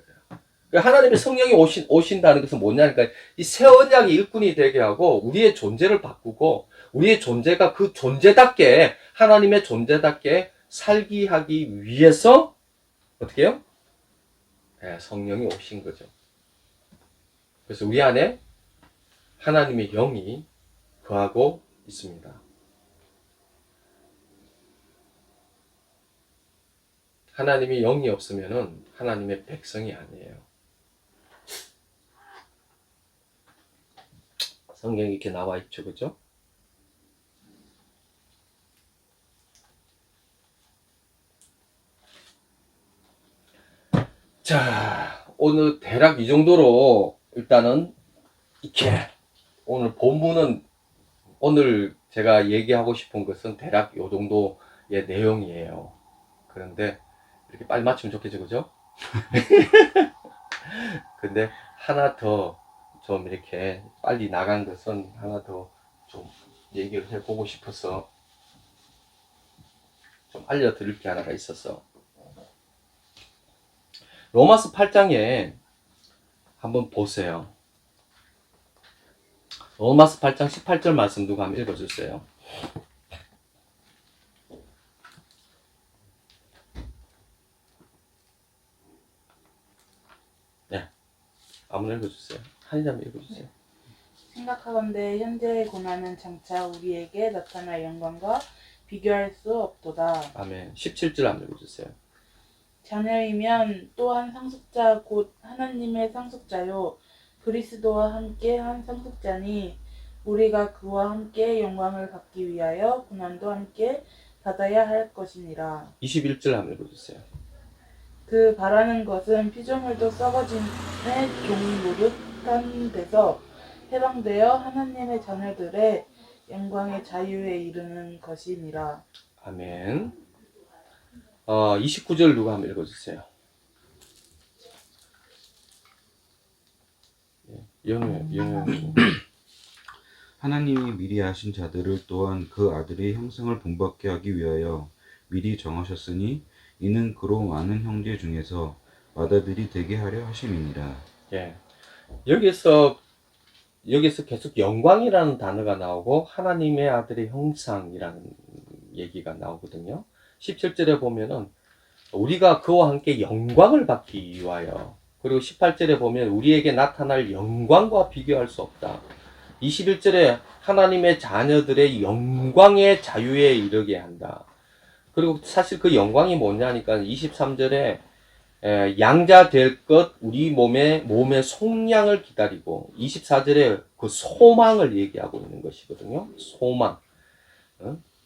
그러니까 하나님의 성령이 오신다는 것은 뭐냐니까 이 새 언약의 일꾼이 되게 하고 우리의 존재를 바꾸고 우리의 존재가 그 존재답게 하나님의 존재답게 살기 하기 위해서 어떻게 해요? 성령이 오신 거죠. 그래서 우리 안에 하나님의 영이 거하고 있습니다. 하나님의 영이 없으면은 하나님의 백성이 아니에요. 성경이 이렇게 나와 있죠, 그죠? 자, 오늘 대략 이 정도로 일단은 이렇게 오늘 본문은 오늘 제가 얘기하고 싶은 것은 대략 이 정도의 내용이에요. 그런데 이렇게 빨리 맞추면 좋겠죠, 그죠? 근데 하나 더 좀 이렇게 빨리 나간 것은 하나 더 좀 얘기를 해보고 싶어서 좀 알려드릴 게 하나가 있어서 로마서 8장에 한번 보세요. 로마서 8장 18절 말씀 누가 한번 읽어주세요. 네, 아무나 읽어주세요. 한이 한번 읽어주세요. 생각하건대 현재의 고난은 장차 우리에게 나타날 영광과 비교할 수 없도다. 아멘. 17절 한번 읽어주세요. 자녀이면 또한 상속자 곧 하나님의 상속자요 그리스도와 함께 한 상속자니 우리가 그와 함께 영광을 받기 위하여 고난도 함께 받아야 할 것이니라. 21절 한번 읽어주세요. 그 바라는 것은 피조물도 썩어짐의 종 노릇한 데서 해방되어 하나님의 자녀들의 영광의 자유에 이르는 것이니라. 아멘. 29절 누가 한번 읽어주세요. 영어. 하나님이 미리 하신 자들을 또한 그 아들의 형상을 본받게 하기 위하여 미리 정하셨으니 이는 그로 많은 형제 중에서 맏아들이 되게 하려 하심이니라. 예. 여기서 계속 영광이라는 단어가 나오고 하나님의 아들의 형상이라는 얘기가 나오거든요. 17절에 보면은 우리가 그와 함께 영광을 받기 위하여, 그리고 18절에 보면 우리에게 나타날 영광과 비교할 수 없다. 21절에 하나님의 자녀들의 영광의 자유에 이르게 한다. 그리고 사실 그 영광이 뭐냐니까 23절에 양자 될 것 우리 몸의 속량을 기다리고 24절에 그 소망을 얘기하고 있는 것이거든요. 소망.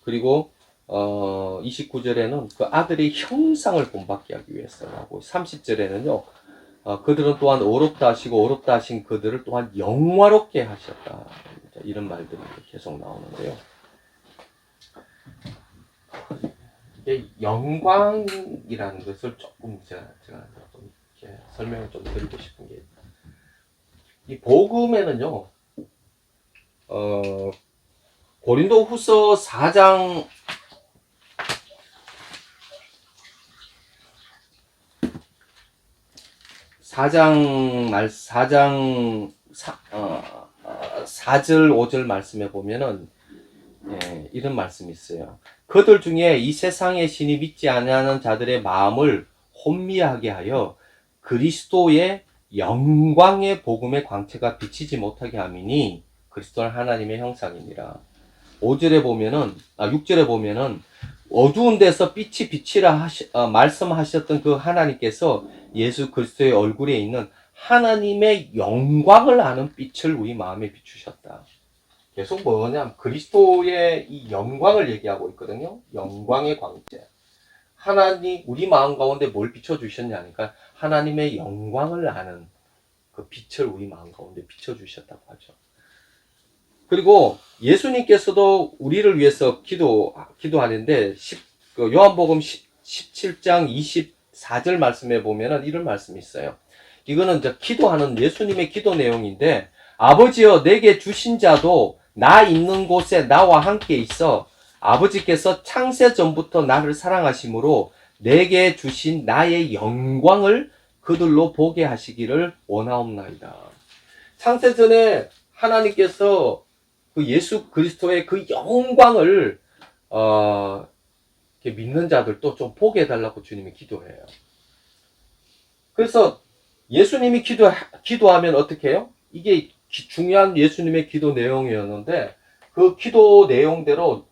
그리고 29절에는 그 아들의 형상을 본받게 하기 위해서라고 30절에는요. 그들은 또한 어렵다 하시고 어렵다 하신 그들을 또한 영화롭게 하셨다. 이런 말들이 계속 나오는데요. 영광이라는 것을 조금 제가 좀 이렇게 설명을 좀 드리고 싶은 게, 이 복음에는요, 고린도 후서 4장 4절 5절 말씀에 보면은 이런 말씀이 있어요. 그들 중에 이 세상의 신이 믿지 아니하는 자들의 마음을 혼미하게 하여 그리스도의 영광의 복음의 광채가 비치지 못하게 함이니 그리스도는 하나님의 형상이니라. 6절에 보면은 어두운 데서 빛이 비치라 말씀하셨던 그 하나님께서 예수 그리스도의 얼굴에 있는 하나님의 영광을 아는 빛을 우리 마음에 비추셨다. 계속 뭐냐면 그리스도의 이 영광을 얘기하고 있거든요. 영광의 광채. 하나님 우리 마음 가운데 뭘 비춰주셨냐니까 하나님의 영광을 아는 그 빛을 우리 마음 가운데 비춰주셨다고 하죠. 그리고 예수님께서도 우리를 위해서 기도하는데 요한복음 17장 24절 말씀에 보면은 이런 말씀이 있어요. 이거는 이제 기도하는 예수님의 기도 내용인데, 아버지여 내게 주신 자도 나 있는 곳에 나와 함께 있어 아버지께서 창세 전부터 나를 사랑하심으로 내게 주신 나의 영광을 그들로 보게 하시기를 원하옵나이다. 창세 전에 하나님께서 그 예수 그리스도의 그 영광을 이렇게 믿는 자들도 좀 보게 해달라고 주님이 기도해요. 그래서 예수님이 기도하면 어떻게 해요? 이게 중요한 예수님의 기도 내용이었는데 그 기도 내용대로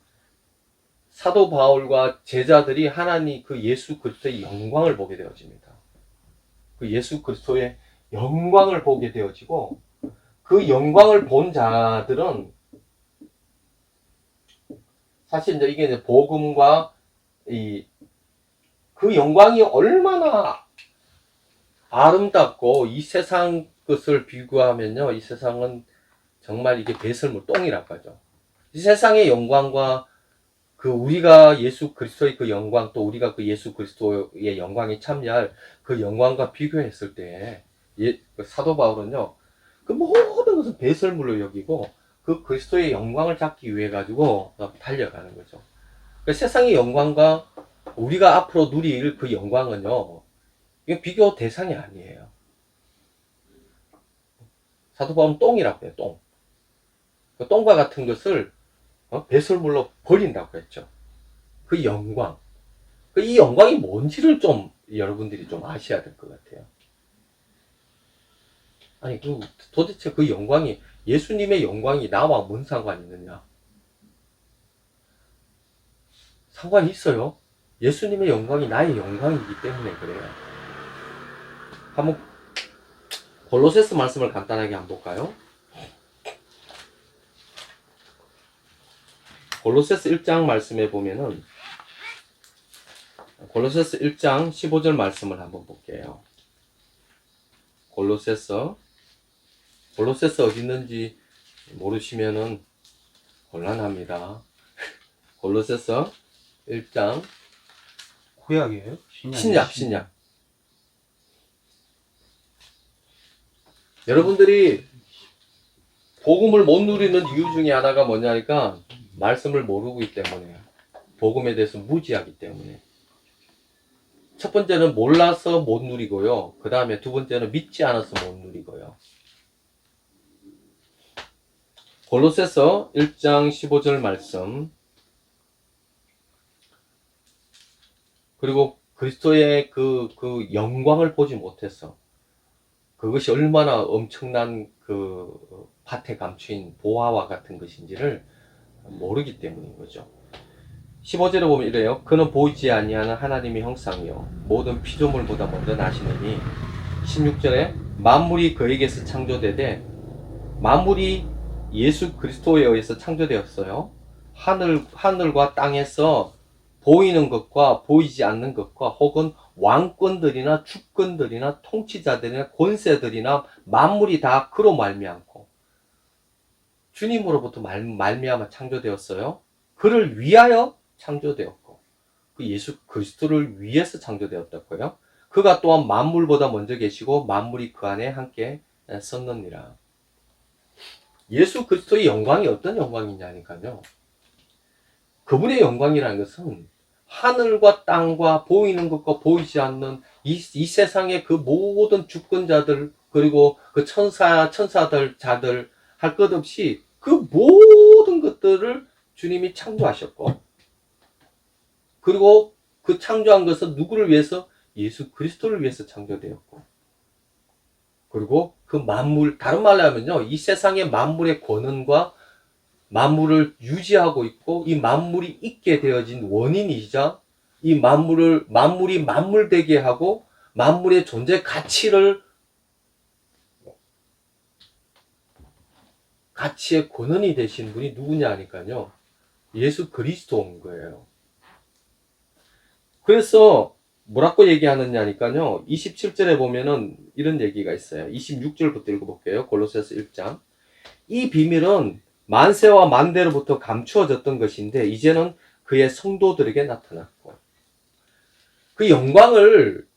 사도 바울과 제자들이 하나님 그 예수 그리스도의 영광을 보게 되어집니다. 그 예수 그리스도의 영광을 보게 되어지고 그 영광을 본 자들은 사실 이제 이게 복음과 그 영광이 얼마나 아름답고 이 세상 것을 비교하면요, 이 세상은 정말 이게 배설물 똥이라고 하죠. 이 세상의 영광과 그 우리가 예수 그리스도의 그 영광, 또 우리가 그 예수 그리스도의 영광에 참여할 그 영광과 비교했을 때 그 사도 바울은요, 그 모든 것은 배설물로 여기고 그 그리스도의 영광을 잡기 위해 가지고 달려가는 거죠. 그 세상의 영광과 우리가 앞으로 누릴 그 영광은요, 이게 비교 대상이 아니에요. 사도 바울은 똥이라고 해요, 똥. 그 똥과 같은 것을 배설물로 버린다고 했죠. 그 영광. 이 영광이 뭔지를 좀 여러분들이 좀 아셔야 될 것 같아요. 아니, 도대체 그 영광이, 예수님의 영광이 나와 뭔 상관이 있느냐? 상관이 있어요. 예수님의 영광이 나의 영광이기 때문에 그래요. 한번 골로새서 말씀을 간단하게 한번 볼까요? 골로새서 1장 말씀에 보면은 골로새서 1장 15절 말씀을 한번 볼게요. 골로새서 어디 있는지 모르시면은 곤란합니다. 골로새서 1장 구약이에요? 신약. 여러분들이 복음을 못 누리는 이유 중에 하나가 뭐냐니까 말씀을 모르기 때문에요. 복음에 대해서 무지하기 때문에. 첫 번째는 몰라서 못 누리고요. 그 다음에 두 번째는 믿지 않아서 못 누리고요. 골로새서 1장 15절 말씀. 그리고 그리스도의 그 영광을 보지 못해서 그것이 얼마나 엄청난 그 밭에 감추인 보화와 같은 것인지를 모르기 때문인 거죠. 15절에 보면 이래요. 그는 보이지 아니하는 하나님의 형상이요 모든 피조물보다 먼저 나시느니. 16절에 만물이 그에게서 창조되되, 만물이 예수 그리스도에 의해서 창조되었어요. 하늘과 땅에서 보이는 것과 보이지 않는 것과 혹은 왕권들이나 주권들이나 통치자들이나 권세들이나 만물이 다 그로 말미암고 주님으로부터 말미암아 창조되었어요. 그를 위하여 창조되었고 그 예수 그리스도를 위해서 창조되었다고요. 그가 또한 만물보다 먼저 계시고 만물이 그 안에 함께 섰느니라. 예수 그리스도의 영광이 어떤 영광이냐니까요. 그분의 영광이라는 것은 하늘과 땅과 보이는 것과 보이지 않는 이 세상의 그 모든 주권자들, 그리고 그 천사들, 자들 할 것 없이 그 모든 것들을 주님이 창조하셨고, 그리고 그 창조한 것은 누구를 위해서? 예수 그리스도를 위해서 창조되었고, 그리고 그 만물, 다른 말로 하면요, 이 세상의 만물의 권한과 만물을 유지하고 있고, 이 만물이 있게 되어진 원인이자 이 만물이 만물되게 하고 만물의 존재 가치의 권한이 되신 분이 누구냐 하니까요, 예수 그리스도인 거예요. 그래서 뭐라고 얘기하느냐 하니까요, 27절에 보면은 이런 얘기가 있어요. 26절부터 읽어볼게요. 골로새서 1장. 이 비밀은 만세와 만대로부터 감추어졌던 것인데 이제는 그의 성도들에게 나타났고, 그 영광을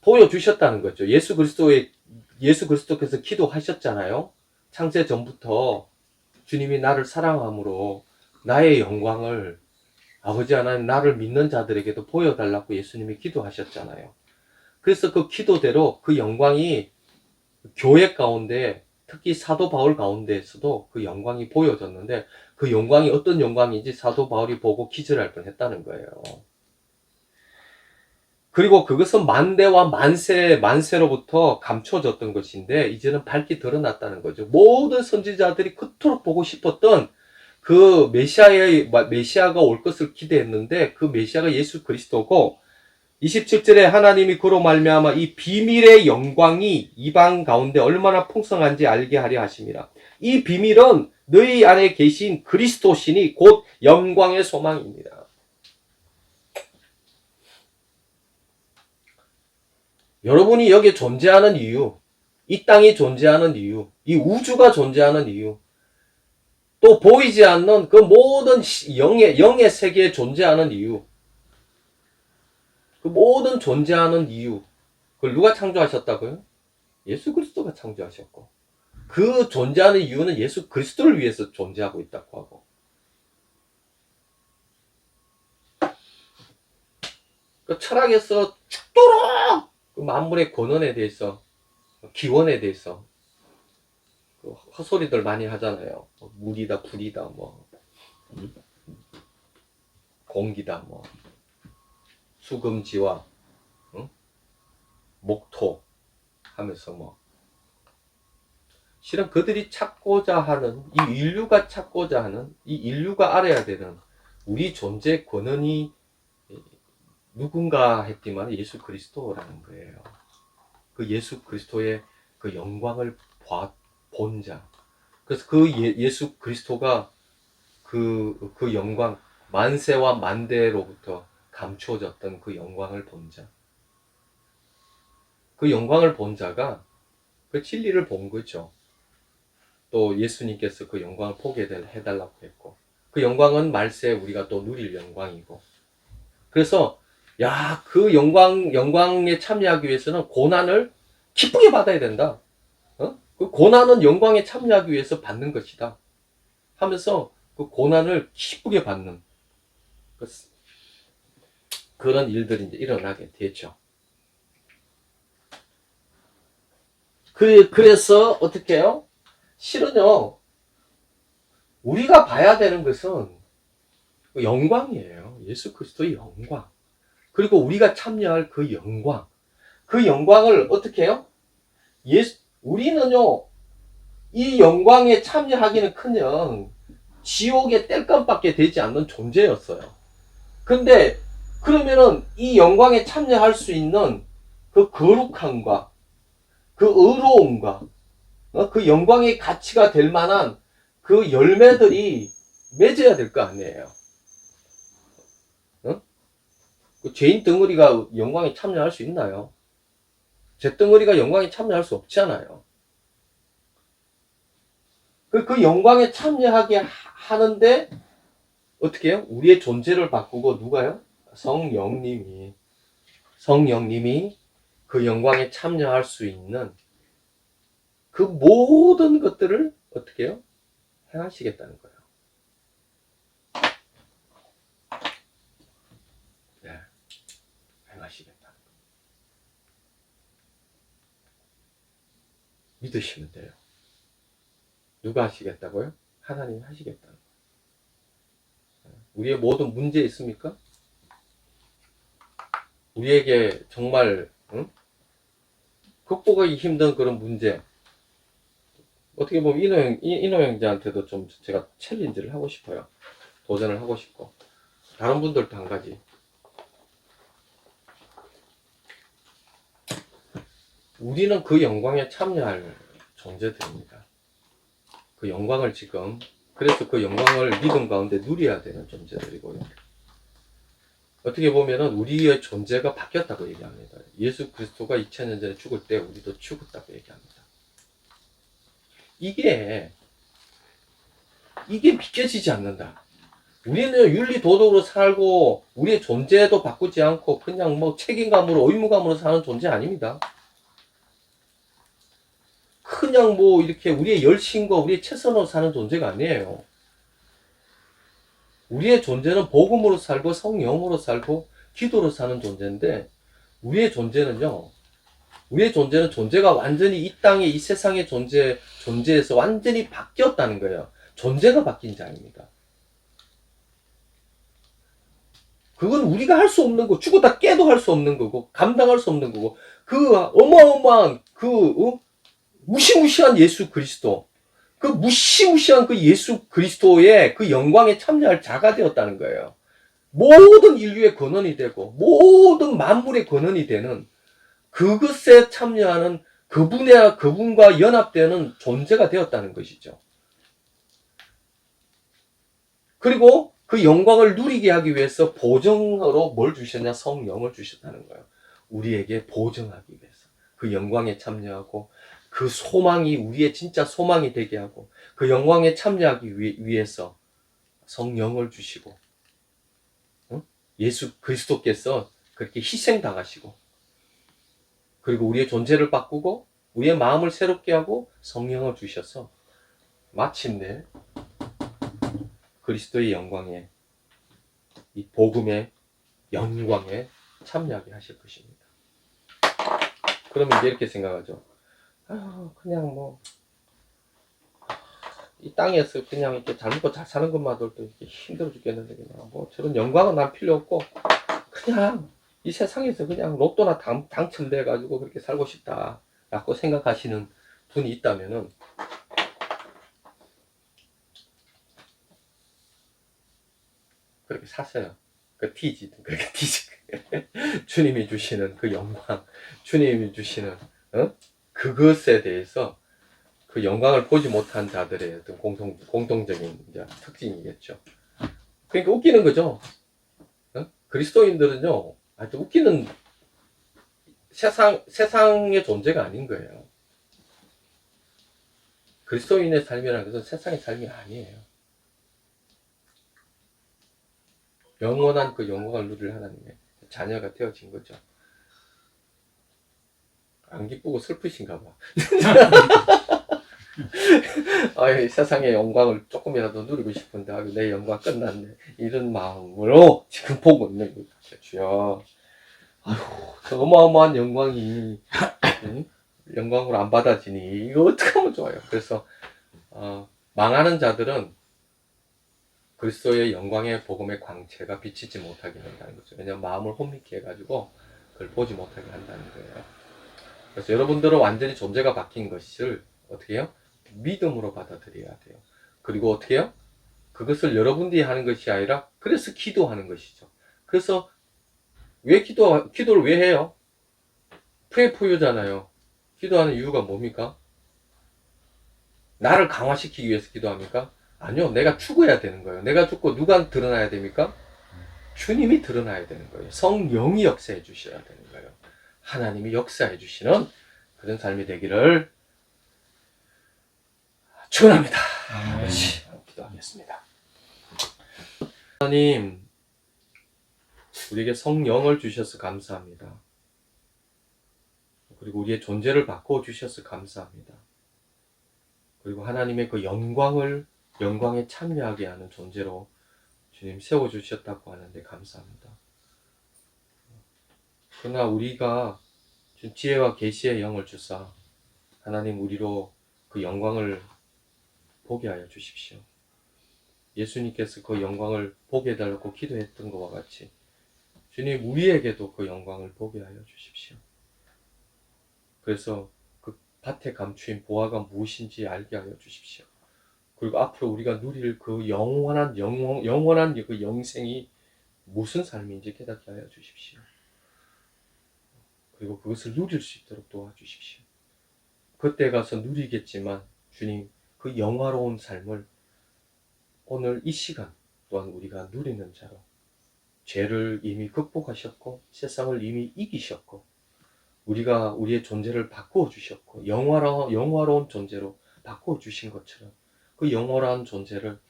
보여주셨다는 거죠. 예수 그리스도께서 기도하셨잖아요. 창세 전부터 주님이 나를 사랑함으로 나의 영광을 아버지 하나님, 나를 믿는 자들에게도 보여달라고 예수님이 기도하셨잖아요. 그래서 그 기도대로 그 영광이 교회 가운데, 특히 사도 바울 가운데에서도 그 영광이 보여졌는데, 그 영광이 어떤 영광인지 사도 바울이 보고 기절할 뻔했다는 거예요. 그리고 그것은 만대와 만세로부터 감춰졌던 것인데 이제는 밝게 드러났다는 거죠. 모든 선지자들이 그토록 보고 싶었던 그 메시아가 올 것을 기대했는데, 그 메시아가 예수 그리스도고, 27절에 하나님이 그로 말미암아 이 비밀의 영광이 이방 가운데 얼마나 풍성한지 알게 하려 하심이라. 이 비밀은 너희 안에 계신 그리스도시니 곧 영광의 소망입니다. 여러분이 여기에 존재하는 이유, 이 땅이 존재하는 이유, 이 우주가 존재하는 이유, 또 보이지 않는 그 모든 영의 세계에 존재하는 이유, 그 모든 존재하는 이유, 그걸 누가 창조하셨다고요? 예수 그리스도가 창조하셨고, 그 존재하는 이유는 예수 그리스도를 위해서 존재하고 있다고 하고, 그 철학에서 죽도록 그 만물의 권원에 대해서, 기원에 대해서 그 헛소리들 많이 하잖아요. 물이다, 불이다, 뭐 공기다, 뭐 수금지와 목토 하면서 뭐, 실은 그들이 찾고자 하는, 이 인류가 찾고자 하는, 이 인류가 알아야 되는 우리 존재 권원이 누군가 했지만 예수 그리스도라는 거예요. 그 예수 그리스도의 그 영광을 본 자. 그래서 그 예수 그리스도가 그 영광, 만세와 만대로부터 감추어졌던 그 영광을 본 자. 그 영광을 본 자가 그 진리를 본 거죠. 또 예수님께서 그 영광을 보게 해달라고 했고, 그 영광은 말세 우리가 또 누릴 영광이고, 그래서 그 영광에 참여하기 위해서는 고난을 기쁘게 받아야 된다. 그 고난은 영광에 참여하기 위해서 받는 것이다 하면서 그 고난을 기쁘게 받는 그런 일들이 이제 일어나게 되죠. 그래서 어떻게 해요? 실은요, 우리가 봐야 되는 것은 영광이에요. 예수 그리스도의 영광. 그리고 우리가 참여할 그 영광. 그 영광을 어떻게 해요? 우리는요, 이 영광에 참여하기는커녕 지옥의 땔감밖에 되지 않는 존재였어요. 근데 그러면은 이 영광에 참여할 수 있는 그 거룩함과 그 의로움과 그 영광의 가치가 될 만한 그 열매들이 맺어야 될 거 아니에요. 그 죄인 덩어리가 영광에 참여할 수 있나요? 죄 덩어리가 영광에 참여할 수 없잖아요. 그 영광에 참여하게 하는데 어떻게 해요? 우리의 존재를 바꾸고 누가요? 성령님이 그 영광에 참여할 수 있는 그 모든 것들을 어떻게 해요? 행하시겠다는 거예요. 네, 행하시겠다는 거예요. 믿으시면 돼요. 누가 하시겠다고요? 하나님이 하시겠다는 거예요. 우리의 모든 문제 있습니까? 우리에게 정말 극복하기 힘든 그런 문제, 어떻게 보면 인호 형제한테도 좀 제가 챌린지를 하고 싶어요. 도전을 하고 싶고, 다른 분들도 한 가지. 우리는 그 영광에 참여할 존재들입니다. 그 영광을 지금, 그래서 그 영광을 믿음 가운데 누려야 되는 존재들이고요. 어떻게 보면은 우리의 존재가 바뀌었다고 얘기합니다. 예수 그리스도가 2000년 전에 죽을 때 우리도 죽었다고 얘기합니다. 이게 믿겨지지 않는다. 우리는 윤리 도덕으로 살고 우리의 존재도 바꾸지 않고 그냥 뭐 책임감으로 의무감으로 사는 존재 아닙니다. 그냥 뭐 이렇게 우리의 열심과 우리의 최선으로 사는 존재가 아니에요. 우리의 존재는 복음으로 살고 성령으로 살고 기도로 사는 존재인데, 우리의 존재는 존재가 완전히 이 땅에 이 세상의 존재에서 완전히 바뀌었다는 거예요. 존재가 바뀐 자입니다. 그건 우리가 할 수 없는 거, 죽었다 깨도 할 수 없는 거고, 감당할 수 없는 거고, 그 어마어마한 무시무시한 예수 그리스도, 그 무시무시한 그 예수 그리스도의 그 영광에 참여할 자가 되었다는 거예요. 모든 인류의 근원이 되고 모든 만물의 근원이 되는 그것에 참여하는 그분과 연합되는 존재가 되었다는 것이죠. 그리고 그 영광을 누리게 하기 위해서 보증으로 뭘 주셨냐? 성령을 주셨다는 거예요. 우리에게 보증하기 위해서 그 영광에 참여하고 그 소망이 우리의 진짜 소망이 되게 하고 그 영광에 참여하기 위해서 성령을 주시고, 예수 그리스도께서 그렇게 희생당하시고, 그리고 우리의 존재를 바꾸고 우리의 마음을 새롭게 하고 성령을 주셔서 마침내 그리스도의 영광에, 이 복음의 영광에 참여하게 하실 것입니다. 그러면 이제 이렇게 생각하죠. 그냥 뭐 이 땅에서 그냥 이렇게 잘 먹고 잘 사는 것만으로도 이렇게 힘들어 죽겠는데, 그냥 뭐 저런 영광은 난 필요 없고 그냥 이 세상에서 그냥 로또나 당첨돼 가지고 그렇게 살고 싶다라고 생각하시는 분이 있다면은, 그렇게 사세요. 그렇게 티지. 주님이 주시는 그 영광, 주님이 주시는 그것에 대해서 그 영광을 보지 못한 자들의 어떤 공통적인 이제 특징이겠죠. 그러니까 웃기는 거죠. 그리스도인들은요, 아주 웃기는 세상의 존재가 아닌 거예요. 그리스도인의 삶이라는 것은 세상의 삶이 아니에요. 영원한 그 영광을 누릴 하나님의 자녀가 되어진 거죠. 안 기쁘고 슬프신가 봐. 세상의 영광을 조금이라도 누리고 싶은데 내 영광 끝났네, 이런 마음으로 지금 보고 있는 거예요. 주여, 저 어마어마한 영광이 영광으로 안 받아지니 이거 어떻게 하면 좋아요. 그래서 망하는 자들은 그리스도의 영광의 복음의 광채가 비치지 못하게 한다는 거죠. 왜냐하면 마음을 혼미케 해가지고 그걸 보지 못하게 한다는 거예요. 그래서 여러분들은 완전히 존재가 바뀐 것을 어떻게 해요? 믿음으로 받아들여야 돼요. 그리고 어떻게 해요? 그것을 여러분들이 하는 것이 아니라, 그래서 기도하는 것이죠. 그래서 왜 기도를 왜 해요? Pray for you잖아요. 기도하는 이유가 뭡니까? 나를 강화시키기 위해서 기도합니까? 아니요. 내가 죽어야 되는 거예요. 내가 죽고 누가 드러나야 됩니까? 주님이 드러나야 되는 거예요. 성령이 역사해 주셔야 되는 거예요. 하나님이 역사해 주시는 그런 삶이 되기를 축원합니다. 기도하겠습니다. 하나님, 우리에게 성령을 주셔서 감사합니다. 그리고 우리의 존재를 바꿔 주셔서 감사합니다. 그리고 하나님의 그 영광에 참여하게 하는 존재로 주님 세워주셨다고 하는데 감사합니다. 그러나 우리가 좀 지혜와 계시의 영을 주사 하나님 우리로 그 영광을 보게 하여 주십시오. 예수님께서 그 영광을 보게 해달라고 기도했던 것과 같이 주님 우리에게도 그 영광을 보게 하여 주십시오. 그래서 그 밭에 감추인 보화가 무엇인지 알게 하여 주십시오. 그리고 앞으로 우리가 누릴 그 영원한 그 영생이 무슨 삶인지 깨닫게 하여 주십시오. 그리고 그것을 누릴 수 있도록 도와주십시오. 그때 가서 누리겠지만 주님 그 영화로운 삶을 오늘 이 시간 또한 우리가 누리는 자로 죄를 이미 극복하셨고 세상을 이미 이기셨고 우리가 우리의 존재를 바꾸어 주셨고 영화로운 존재로 바꾸어 주신 것처럼 그 영화로운 존재를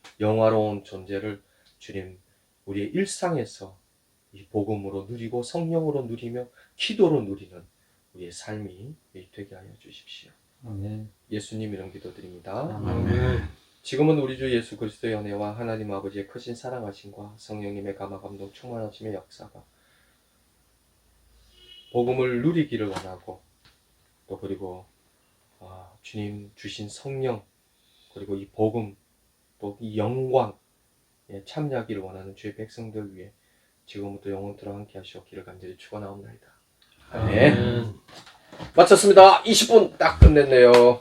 주님 우리의 일상에서 이 복음으로 누리고 성령으로 누리며 기도로 누리는 우리의 삶이 되게 하여 주십시오. 아멘. 예수님 이름 기도드립니다. 아멘. 지금은 우리 주 예수 그리스도의 은혜와 하나님 아버지의 크신 사랑하심과 성령님의 감화 감동 충만하심의 역사가 복음을 누리기를 원하고 또 그리고 주님 주신 성령 그리고 이 복음 또 이 영광에 참여하기를 원하는 주의 백성들 위해 지금부터 영원토록 함께 하시옵기를 간절히 축원하옵나이다. 아멘. 마쳤습니다. 20분 딱 끝냈네요.